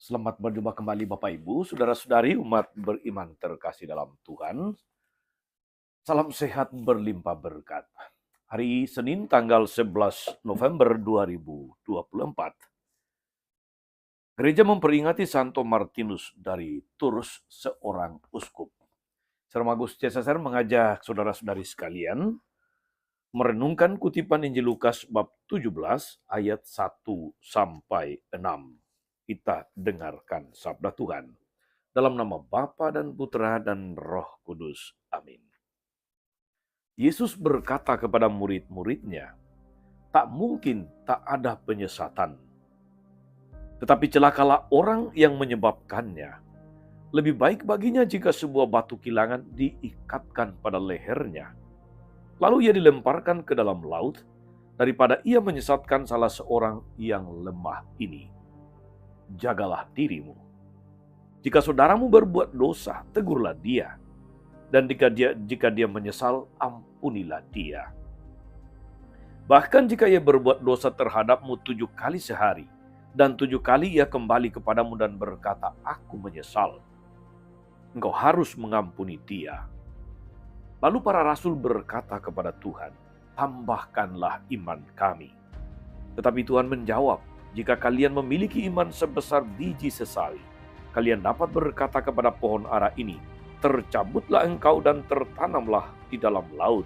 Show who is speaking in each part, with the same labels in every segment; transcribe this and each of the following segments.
Speaker 1: Selamat berjumpa kembali Bapak Ibu, saudara-saudari umat beriman terkasih dalam Tuhan. Salam sehat berlimpah berkat. Hari Senin tanggal 11 November 2024. Gereja memperingati Santo Martinus dari Tours, seorang uskup. Sermagus Cesar mengajak saudara-saudari sekalian merenungkan kutipan Injil Lukas bab 17 ayat 1 sampai 6. Kita dengarkan sabda Tuhan. Dalam nama Bapa dan Putra dan Roh Kudus. Amin. Yesus berkata kepada murid-muridnya, tak mungkin tak ada penyesatan. Tetapi celakalah orang yang menyebabkannya. Lebih baik baginya jika sebuah batu kilangan diikatkan pada lehernya, lalu ia dilemparkan ke dalam laut, daripada ia menyesatkan salah seorang yang lemah ini. Jagalah dirimu. Jika saudaramu berbuat dosa, tegurlah dia. Dan jika dia menyesal, ampunilah dia. Bahkan jika ia berbuat dosa terhadapmu 7 kali sehari, dan 7 kali ia kembali kepadamu dan berkata, aku menyesal, engkau harus mengampuni dia. Lalu para rasul berkata kepada Tuhan, tambahkanlah iman kami. Tetapi Tuhan menjawab, jika kalian memiliki iman sebesar biji sesawi, kalian dapat berkata kepada pohon ara ini, tercabutlah engkau dan tertanamlah di dalam laut,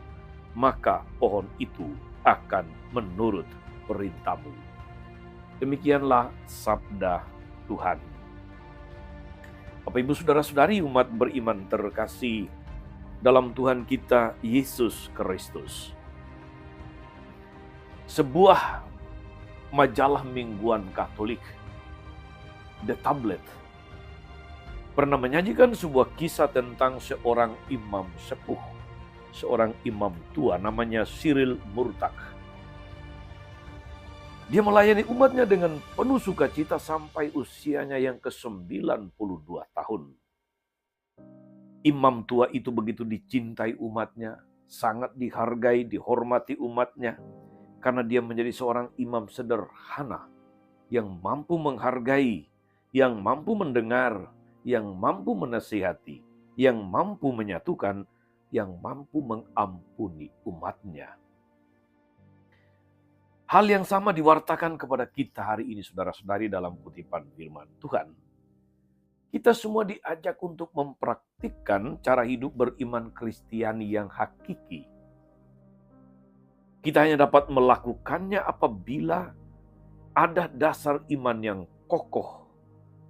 Speaker 1: maka pohon itu akan menurut perintahmu. Demikianlah sabda Tuhan. Bapak Ibu saudara-saudari umat beriman terkasih dalam Tuhan kita Yesus Kristus. Sebuah majalah mingguan Katolik, The Tablet, pernah menyajikan sebuah kisah tentang seorang imam sepuh, seorang imam tua namanya Cyril Murtak. Dia melayani umatnya dengan penuh sukacita sampai usianya yang ke-92 tahun. Imam tua itu begitu dicintai umatnya, sangat dihargai, dihormati umatnya, karena dia menjadi seorang imam sederhana yang mampu menghargai, yang mampu mendengar, yang mampu menasihati, yang mampu menyatukan, yang mampu mengampuni umatnya. Hal yang sama diwartakan kepada kita hari ini, saudara-saudari, dalam kutipan firman Tuhan. Kita semua diajak untuk mempraktikkan cara hidup beriman Kristiani yang hakiki. Kita hanya dapat melakukannya apabila ada dasar iman yang kokoh,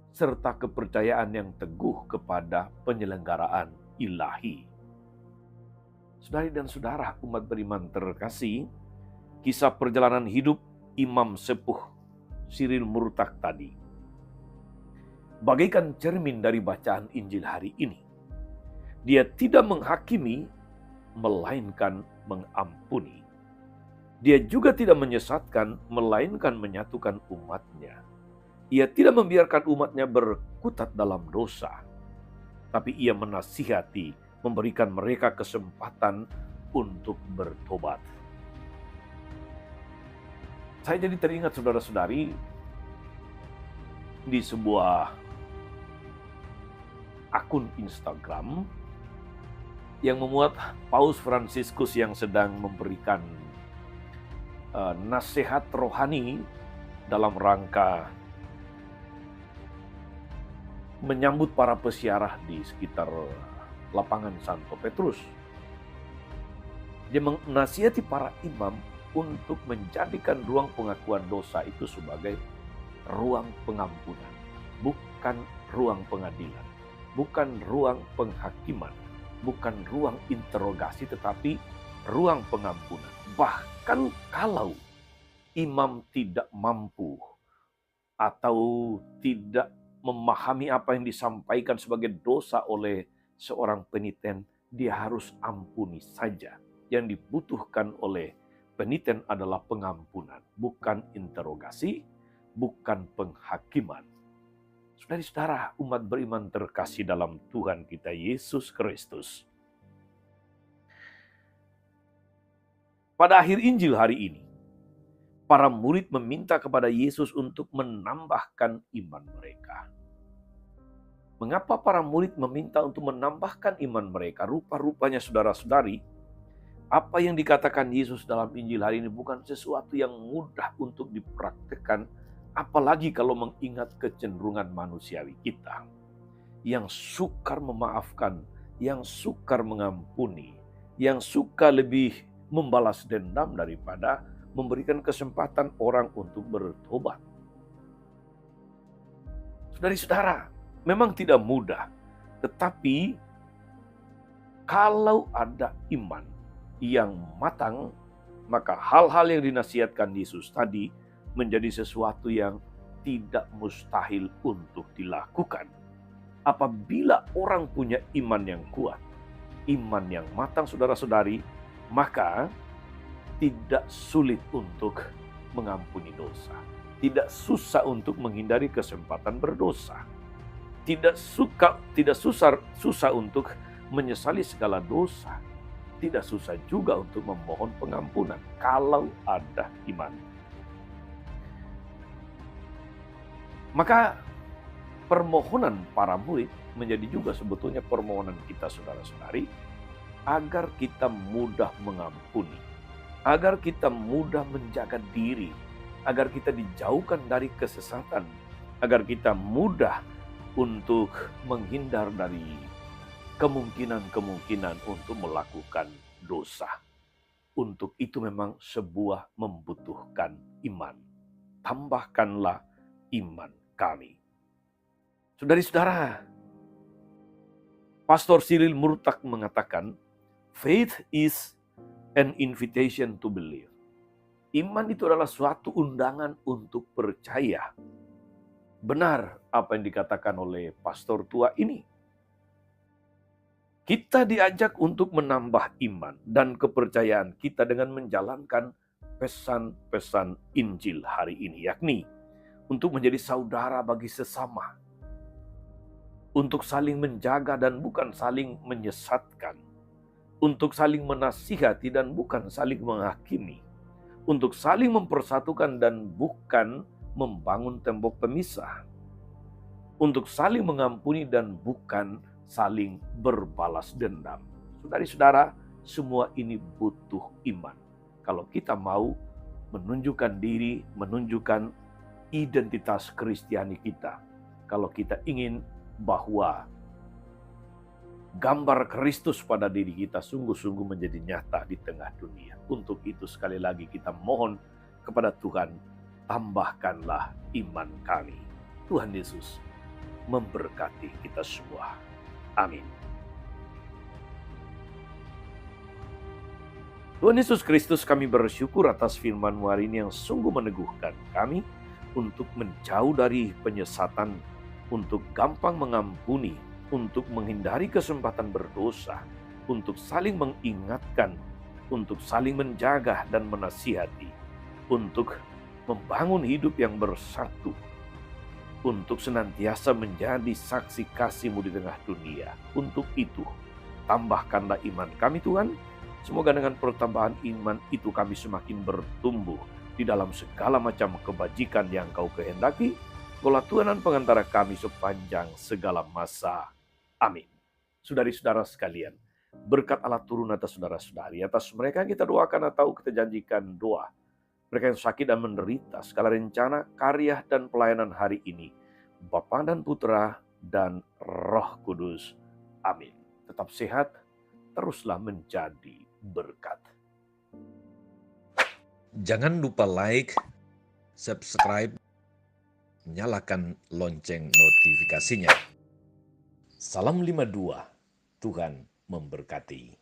Speaker 1: serta kepercayaan yang teguh kepada penyelenggaraan ilahi. Saudari dan saudara umat beriman terkasih, kisah perjalanan hidup imam sepuh Cyril Murtak tadi bagaikan cermin dari bacaan Injil hari ini. Dia tidak menghakimi, melainkan mengampuni. Dia juga tidak menyesatkan, melainkan menyatukan umatnya. Ia tidak membiarkan umatnya berkutat dalam dosa, tapi ia menasihati, memberikan mereka kesempatan untuk bertobat. Saya jadi teringat saudara-saudari di sebuah akun Instagram yang memuat Paus Fransiskus yang sedang memberikan nasihat rohani dalam rangka menyambut para pesiarah di sekitar lapangan Santo Petrus. Dia menasihati para imam untuk menjadikan ruang pengakuan dosa itu sebagai ruang pengampunan, bukan ruang pengadilan, bukan ruang penghakiman, bukan ruang interogasi, tetapi ruang pengampunan. Bahkan kalau imam tidak mampu atau tidak memahami apa yang disampaikan sebagai dosa oleh seorang peniten, dia harus ampuni saja. Yang dibutuhkan oleh peniten adalah pengampunan, bukan interogasi, bukan penghakiman. Saudara-saudara umat beriman terkasih dalam Tuhan kita Yesus Kristus. Pada akhir Injil hari ini, para murid meminta kepada Yesus untuk menambahkan iman mereka. Mengapa para murid meminta untuk menambahkan iman mereka? Rupa-rupanya saudara-saudari, apa yang dikatakan Yesus dalam Injil hari ini bukan sesuatu yang mudah untuk dipraktikkan, apalagi kalau mengingat kecenderungan manusiawi kita yang sukar memaafkan, yang sukar mengampuni, yang suka lebih membalas dendam daripada memberikan kesempatan orang untuk bertobat. Saudara-saudara, memang tidak mudah, tetapi kalau ada iman yang matang, maka hal-hal yang dinasihatkan Yesus tadi menjadi sesuatu yang tidak mustahil untuk dilakukan. Apabila orang punya iman yang kuat, iman yang matang saudara-saudari, maka tidak sulit untuk mengampuni dosa. Tidak susah untuk menghindari kesempatan berdosa. Tidak susah untuk menyesali segala dosa. Tidak susah juga untuk memohon pengampunan kalau ada iman. Maka permohonan para murid menjadi juga sebetulnya permohonan kita saudara-saudari agar kita mudah mengampuni, agar kita mudah menjaga diri, agar kita dijauhkan dari kesesatan, agar kita mudah untuk menghindar dari kemungkinan-kemungkinan untuk melakukan dosa. Untuk itu memang sebuah membutuhkan iman. Tambahkanlah iman kami. Saudari-saudara, Pastor Cyril Murtak mengatakan, faith is an invitation to believe. Iman itu adalah suatu undangan untuk percaya. Benar apa yang dikatakan oleh pastor tua ini. Kita diajak untuk menambah iman dan kepercayaan kita dengan menjalankan pesan-pesan Injil hari ini, yakni untuk menjadi saudara bagi sesama, untuk saling menjaga dan bukan saling menyesatkan, untuk saling menasihati dan bukan saling menghakimi, untuk saling mempersatukan dan bukan membangun tembok pemisah, untuk saling mengampuni dan bukan saling berbalas dendam. Saudari-saudara, semua ini butuh iman. Kalau kita mau menunjukkan diri, menunjukkan identitas Kristiani kita, kalau kita ingin bahwa gambar Kristus pada diri kita sungguh-sungguh menjadi nyata di tengah dunia. Untuk itu sekali lagi kita mohon kepada Tuhan, tambahkanlah iman kami. Tuhan Yesus memberkati kita semua. Amin. Tuhan Yesus Kristus, kami bersyukur atas firman-Mu hari ini yang sungguh meneguhkan kami untuk menjauh dari penyesatan, untuk gampang mengampuni, untuk menghindari kesempatan berdosa, untuk saling mengingatkan, untuk saling menjaga dan menasihati, untuk membangun hidup yang bersatu, untuk senantiasa menjadi saksi kasih-Mu di tengah dunia. Untuk itu, tambahkanlah iman kami Tuhan. Semoga dengan pertambahan iman itu kami semakin bertumbuh di dalam segala macam kebajikan yang Kau kehendaki. Kaulah Tuhan dan pengantara kami sepanjang segala masa. Amin. Saudari-saudara sekalian, berkat Allah turun atas saudara-saudari, atas mereka yang kita doakan atau kita janjikan doa, mereka yang sakit dan menderita, segala rencana, karya, dan pelayanan hari ini, Bapa dan Putra dan Roh Kudus. Amin. Tetap sehat, teruslah menjadi berkat.
Speaker 2: Jangan lupa like, subscribe, nyalakan lonceng notifikasinya. Salam 52, Tuhan memberkati.